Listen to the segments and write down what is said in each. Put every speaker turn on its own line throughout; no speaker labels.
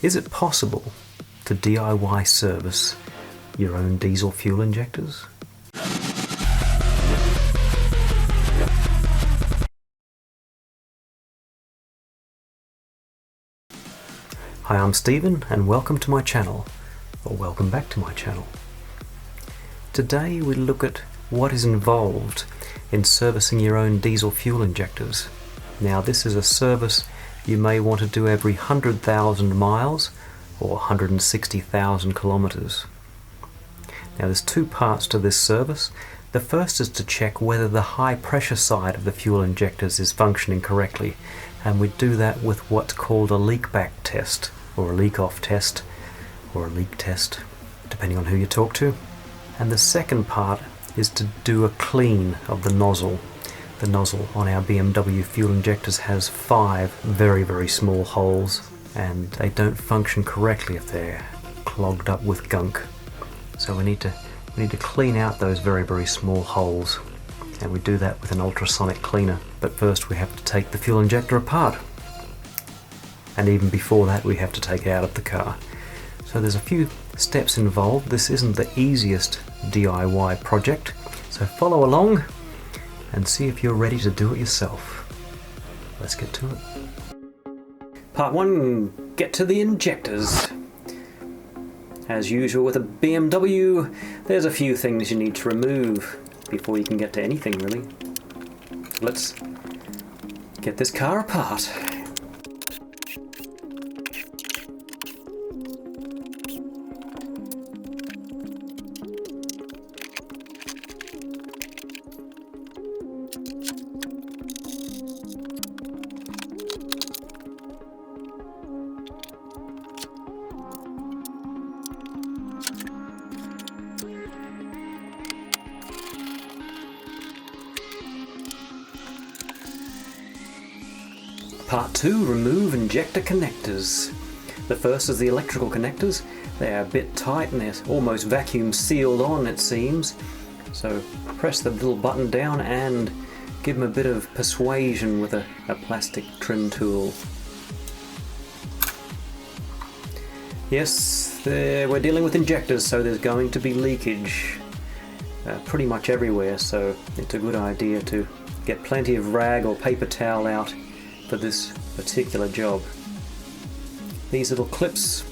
Is it possible to DIY service your own diesel fuel injectors? Hi, I'm Stephen and welcome to my channel, or welcome back to my channel. Today we look at what is involved in servicing your own diesel fuel injectors. Now this is a service you may want to do every 100,000 miles or 160,000 kilometers. Now there's two parts to this service. The first is to check whether the high pressure side of the fuel injectors is functioning correctly, and we do that with what's called a leak back test, or a leak off test, or a leak test, depending on who you talk to. And the second part is to do a clean of the nozzle. The nozzle on our BMW fuel injectors has 5 very, very small holes, and they don't function correctly if they're clogged up with gunk. So we need to clean out those very, very small holes, and we do that with an ultrasonic cleaner. But first we have to take the fuel injector apart, and even before that we have to take it out of the car. So there's a few steps involved. This isn't the easiest DIY project, so follow along and see if you're ready to do it yourself. Let's get to it. Part 1, get to the injectors. As usual with a BMW, there's a few things you need to remove before you can get to anything really. Let's get this car apart. Part 2, remove injector connectors. The first is the electrical connectors. They are a bit tight and they're almost vacuum sealed on, it seems. So press the little button down and give them a bit of persuasion with a plastic trim tool. Yes, we're dealing with injectors, so there's going to be leakage pretty much everywhere, so it's a good idea to get plenty of rag or paper towel out for this particular job. These little clips,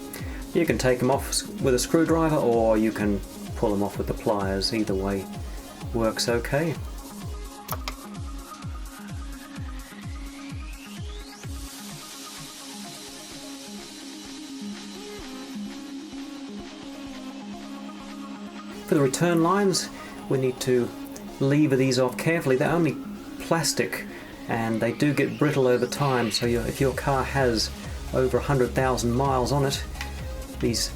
you can take them off with a screwdriver or you can pull them off with the pliers. Either way works okay. For the return lines, we need to lever these off carefully. They're only plastic and they do get brittle over time, so if your car has over 100,000 miles on it, these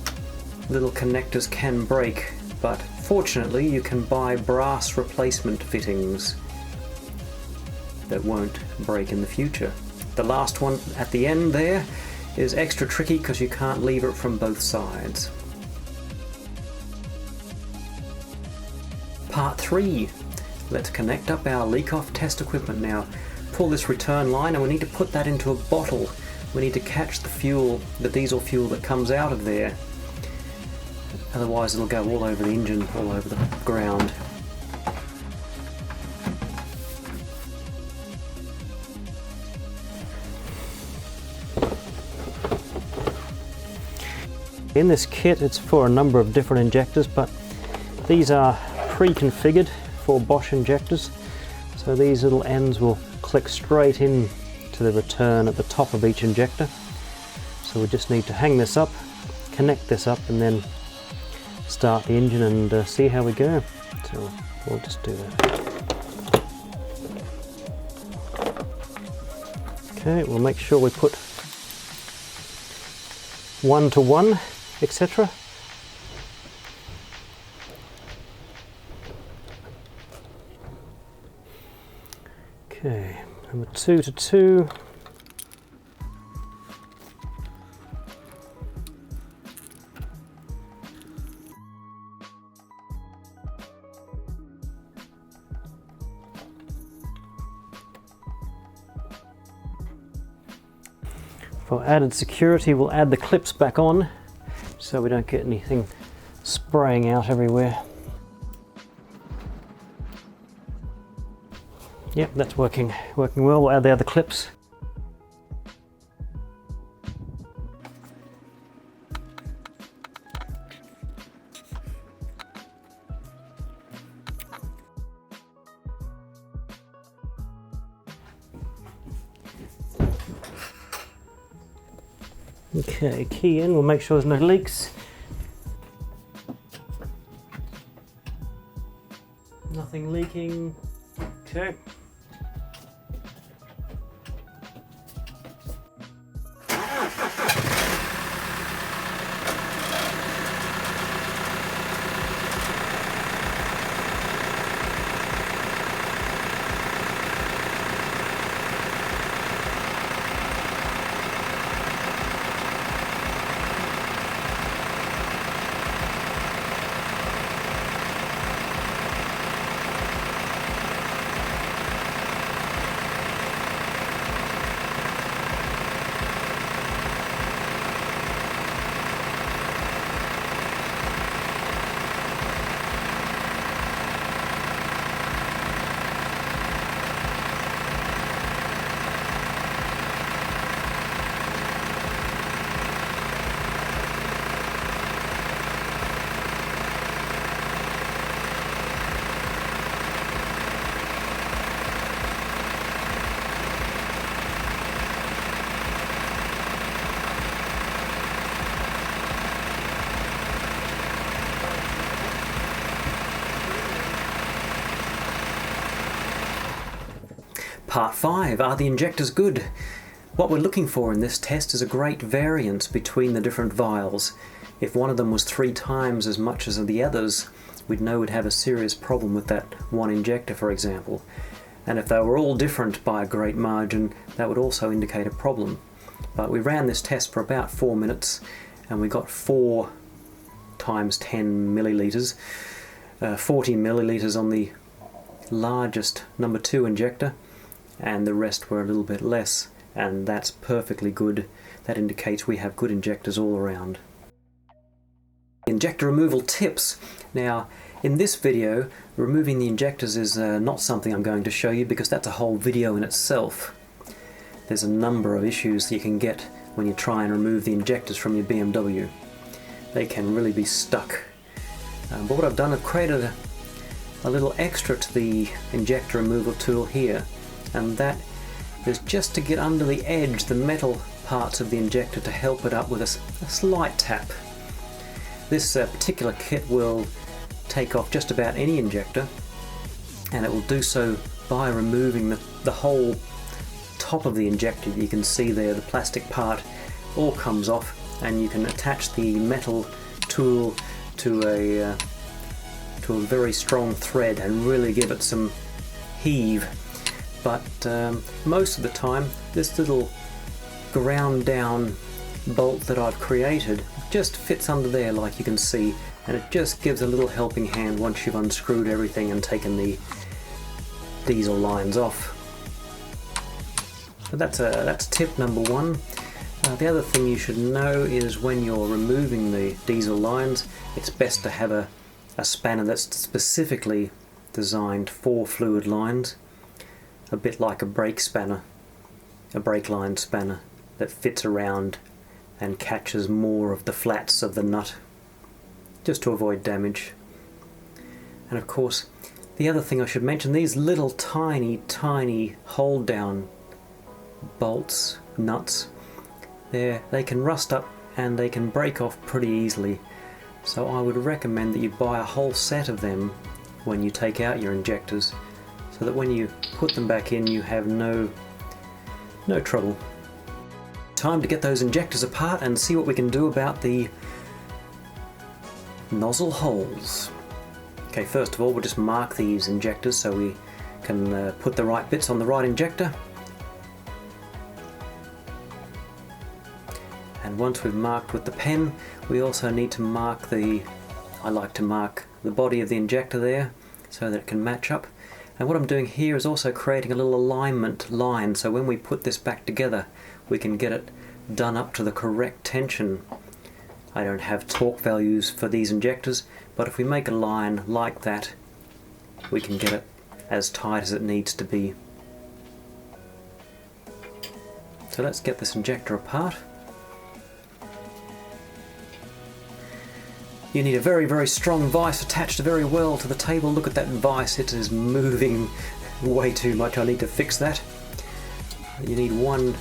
little connectors can break, but fortunately you can buy brass replacement fittings that won't break in the future. The last one at the end there is extra tricky because you can't lever it from both sides. Part 3. Let's connect up our leak-off test equipment now. Pull this return line and we need to put that into a bottle. We need to catch the fuel, the diesel fuel that comes out of there. Otherwise it'll go all over the engine, all over the ground. In this kit it's for a number of different injectors, but these are pre-configured for Bosch injectors. So these little ends will click straight in to the return at the top of each injector. So we just need to hang this up, connect this up, and then start the engine and see how we go. So we'll just do that. Okay, we'll make sure we put 1 to 1, etc. Okay, number 2 to 2. For added security, we'll add the clips back on so we don't get anything spraying out everywhere. Yep, that's working well. We'll add the other clips. Okay, key in, we'll make sure there's no leaks. Nothing leaking. Okay. Part 5. Are the injectors good? What we're looking for in this test is a great variance between the different vials. If one of them was 3 times as much as the others, we'd know we'd have a serious problem with that one injector, for example. And if they were all different by a great margin, that would also indicate a problem. But we ran this test for about 4 minutes, and we got 4 times 10 milliliters, 40 milliliters on the largest number 2 injector, and the rest were a little bit less, and that's perfectly good. That indicates we have good injectors all around. Injector removal tips. Now, in this video, removing the injectors is not something I'm going to show you because that's a whole video in itself. There's a number of issues you can get when you try and remove the injectors from your BMW. They can really be stuck. But what I've done, I've created a little extra to the injector removal tool here, and that is just to get under the edge, the metal parts of the injector, to help it up with a slight tap. This particular kit will take off just about any injector, and it will do so by removing the whole top of the injector. You can see there the plastic part all comes off, and you can attach the metal tool to a very strong thread and really give it some heave. But most of the time this little ground down bolt that I've created just fits under there, like you can see, and it just gives a little helping hand once you've unscrewed everything and taken the diesel lines off. So that's tip number 1. The other thing you should know is when you're removing the diesel lines, it's best to have a spanner that's specifically designed for fluid lines, a bit like a brake spanner, a brake line spanner that fits around and catches more of the flats of the nut, just to avoid damage. And of course, the other thing I should mention, these little tiny hold down bolts, nuts, they can rust up and they can break off pretty easily. So I would recommend that you buy a whole set of them when you take out your injectors, so that when you put them back in you have no trouble. Time to get those injectors apart and see what we can do about the nozzle holes. Okay, first of all we'll just mark these injectors so we can put the right bits on the right injector. And once we've marked with the pen, we also need to mark I like to mark the body of the injector there so that it can match up. And what I'm doing here is also creating a little alignment line, so when we put this back together we can get it done up to the correct tension. I don't have torque values for these injectors, but if we make a line like that, we can get it as tight as it needs to be. So let's get this injector apart. You need a very, very strong vise attached very well to the table. Look at that vise, it is moving way too much. I need to fix that. You need one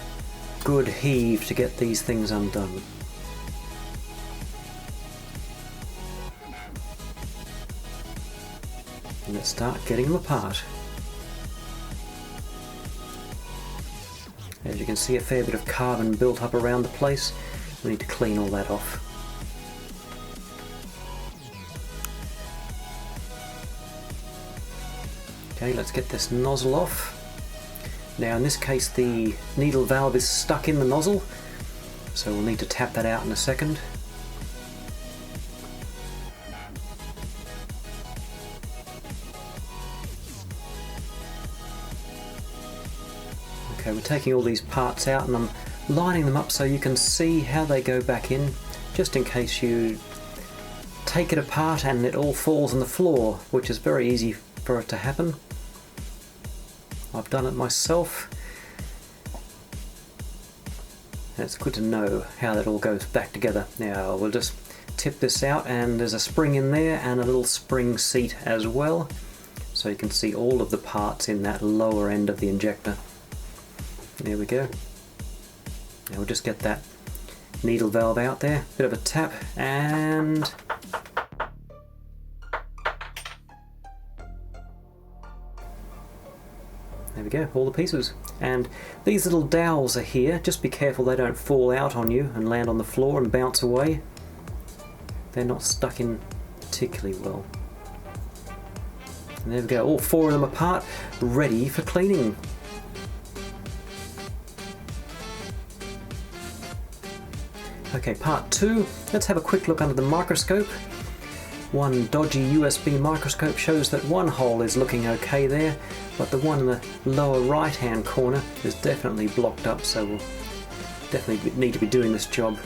good heave to get these things undone. And let's start getting them apart. As you can see, a fair bit of carbon built up around the place. We need to clean all that off. Okay, let's get this nozzle off. Now in this case the needle valve is stuck in the nozzle, so we'll need to tap that out in a second. Okay, we're taking all these parts out and I'm lining them up so you can see how they go back in, just in case you take it apart and it all falls on the floor, which is very easy for it to happen. I've done it myself. And it's good to know how that all goes back together. Now we'll just tip this out, and there's a spring in there and a little spring seat as well, so you can see all of the parts in that lower end of the injector. There we go. Now we'll just get that needle valve out there, bit of a tap, and there we go, all the pieces. And these little dowels are here. Just be careful they don't fall out on you and land on the floor and bounce away. They're not stuck in particularly well. And there we go, all four of them apart, ready for cleaning. Okay, part two. Let's have a quick look under the microscope. One dodgy USB microscope shows that one hole is looking okay there, but the one in the lower right hand corner is definitely blocked up, so we'll definitely need to be doing this job.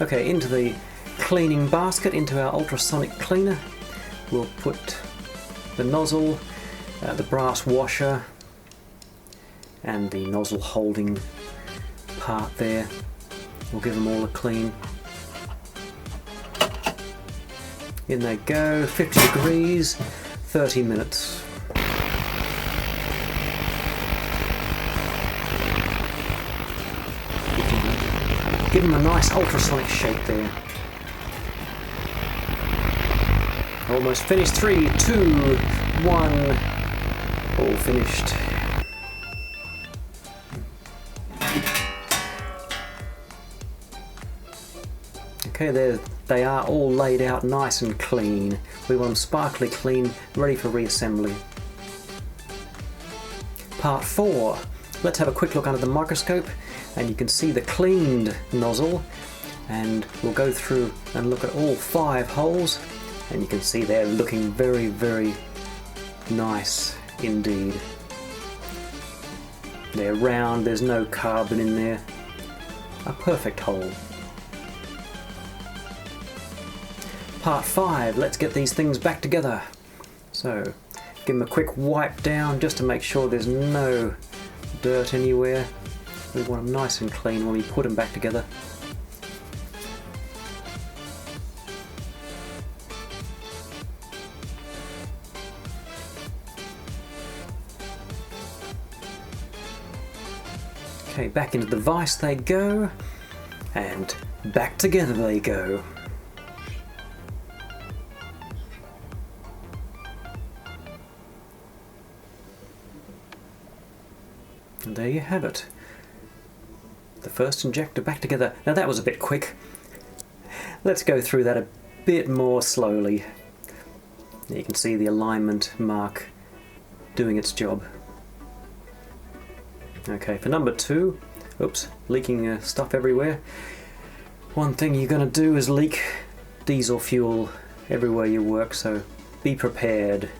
Okay, into the cleaning basket, into our ultrasonic cleaner, we'll put the nozzle, the brass washer, and the nozzle holding part there. We'll give them all a clean. In they go, 50 degrees, 30 minutes. Give them a nice ultrasonic shake there. Almost finished. 3, 2, 1. All finished. Okay, there they are, all laid out nice and clean. We want them sparkly clean, ready for reassembly. Part 4. Let's have a quick look under the microscope, and you can see the cleaned nozzle, and we'll go through and look at all 5 holes, and you can see they're looking very, very nice indeed. They're round, there's no carbon in there. A perfect hole. Part 5, let's get these things back together. So, give them a quick wipe down just to make sure there's no dirt anywhere. We want them nice and clean when we put them back together. Okay, back into the vise they go, and back together they go. And there you have it. The first injector back together. Now that was a bit quick. Let's go through that a bit more slowly. You can see the alignment mark doing its job. Okay, for number 2, oops, leaking stuff everywhere. One thing you're going to do is leak diesel fuel everywhere you work, so be prepared.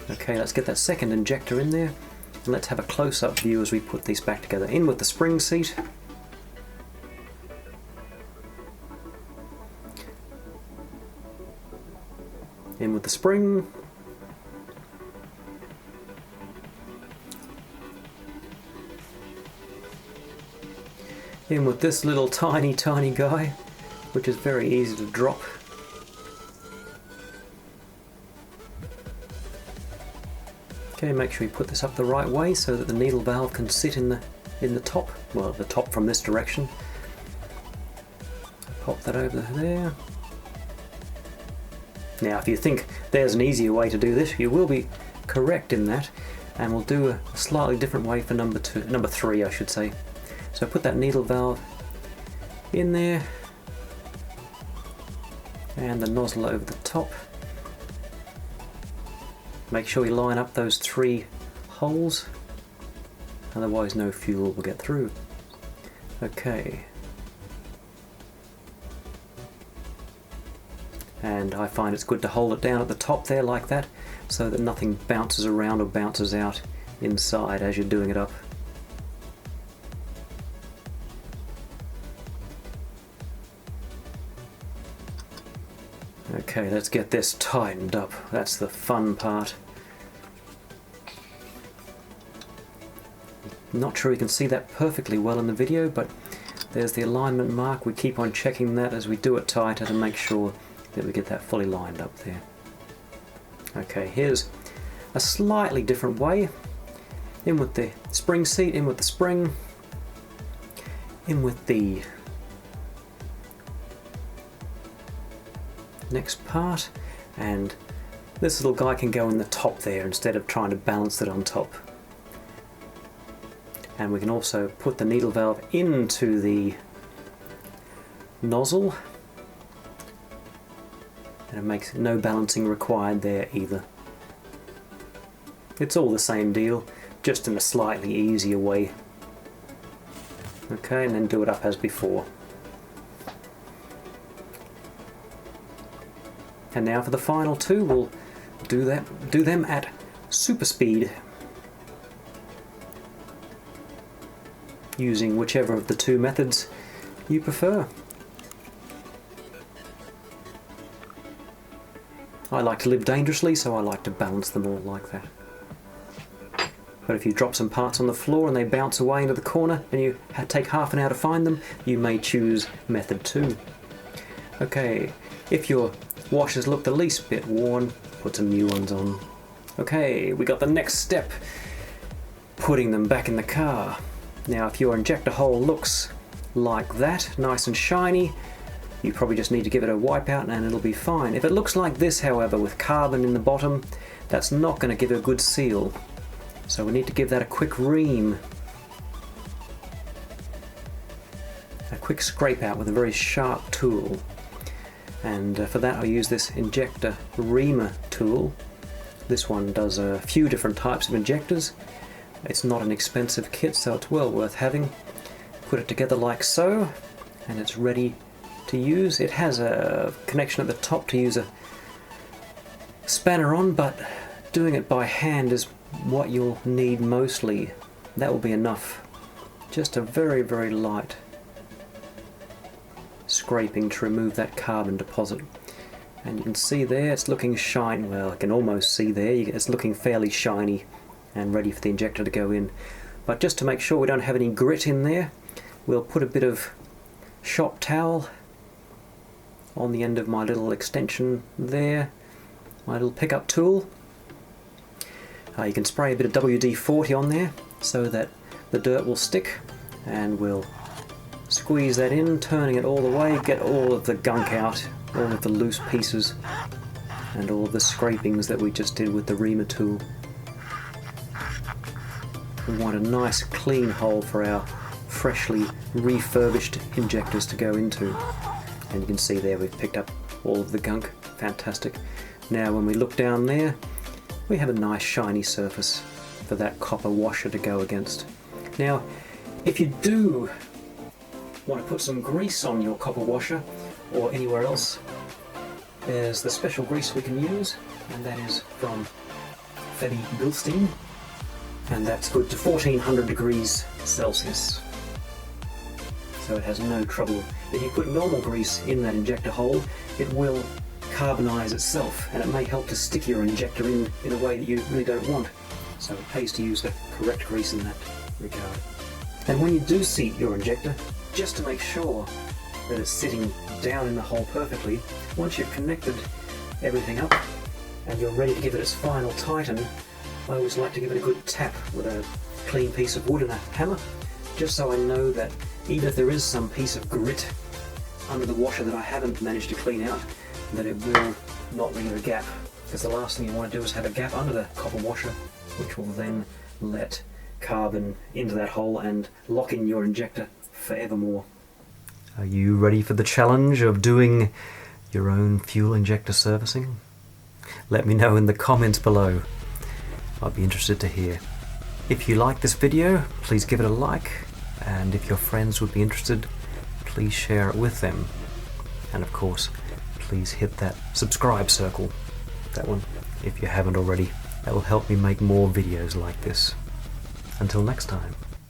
Okay, let's get that second injector in there. And let's have a close-up view as we put these back together. In with the spring seat. In with the spring. In with this little tiny guy, which is very easy to drop. Okay, make sure you put this up the right way so that the needle valve can sit in the top, well, the top from this direction. Pop that over there. Now, if you think there's an easier way to do this, you will be correct in that, and we'll do a slightly different way for number 3, I should say. So put that needle valve in there, and the nozzle over the top. Make sure you line up those 3 holes, otherwise no fuel will get through. Okay. And I find it's good to hold it down at the top there like that, so that nothing bounces around or bounces out inside as you're doing it up. Okay, let's get this tightened up. That's the fun part. Not sure you can see that perfectly well in the video, but there's the alignment mark. We keep on checking that as we do it tighter to make sure that we get that fully lined up there. Okay, here's a slightly different way. In with the spring seat, in with the spring, in with the next part, and this little guy can go in the top there instead of trying to balance it on top. And we can also put the needle valve into the nozzle, and it makes no balancing required there either. It's all the same deal, just in a slightly easier way. Okay, and then do it up as before. And now for the final 2, we'll do them at super speed, using whichever of the 2 methods you prefer. I like to live dangerously, so I like to balance them all like that. But if you drop some parts on the floor and they bounce away into the corner and you take half an hour to find them, you may choose method 2. Okay, if your washers look the least bit worn, put some new ones on. Okay, we got the next step, putting them back in the car. Now if your injector hole looks like that, nice and shiny, you probably just need to give it a wipe out and it'll be fine. If it looks like this, however, with carbon in the bottom, that's not going to give it a good seal. So we need to give that a quick ream. A quick scrape out with a very sharp tool. And for that I use this injector reamer tool. This one does a few different types of injectors. It's not an expensive kit, so it's well worth having. Put it together like so, and it's ready to use. It has a connection at the top to use a spanner on, but doing it by hand is what you'll need mostly. That will be enough. Just a very, very light scraping to remove that carbon deposit. And you can see there it's looking shiny. Well, I can almost see there it's looking fairly shiny and ready for the injector to go in. But just to make sure we don't have any grit in there, we'll put a bit of shop towel on the end of my little extension there, my little pickup tool. You can spray a bit of WD-40 on there so that the dirt will stick, and we'll squeeze that in, turning it all the way, get all of the gunk out, all of the loose pieces and all of the scrapings that we just did with the reamer tool. We want a nice clean hole for our freshly refurbished injectors to go into. And you can see there we've picked up all of the gunk. Fantastic. Now when we look down there, we have a nice shiny surface for that copper washer to go against. Now, if you do want to put some grease on your copper washer or anywhere else, there's the special grease we can use, and that is from Feby Bilstein. and that's good to 1400 degrees Celsius. So it has no trouble. If you put normal grease in that injector hole, it will carbonize itself, and it may help to stick your injector in a way that you really don't want. So it pays to use the correct grease in that regard. And when you do seat your injector, just to make sure that it's sitting down in the hole perfectly, once you've connected everything up and you're ready to give it its final tighten, I always like to give it a good tap with a clean piece of wood and a hammer, just so I know that even if there is some piece of grit under the washer that I haven't managed to clean out, that it will not leave a gap, because the last thing you want to do is have a gap under the copper washer, which will then let carbon into that hole and lock in your injector forevermore. Are you ready for the challenge of doing your own fuel injector servicing? Let me know in the comments below. I'd be interested to hear. If you like this video, please give it a like, and if your friends would be interested, please share it with them. And of course, please hit that subscribe circle, that one, if you haven't already. That will help me make more videos like this. Until next time.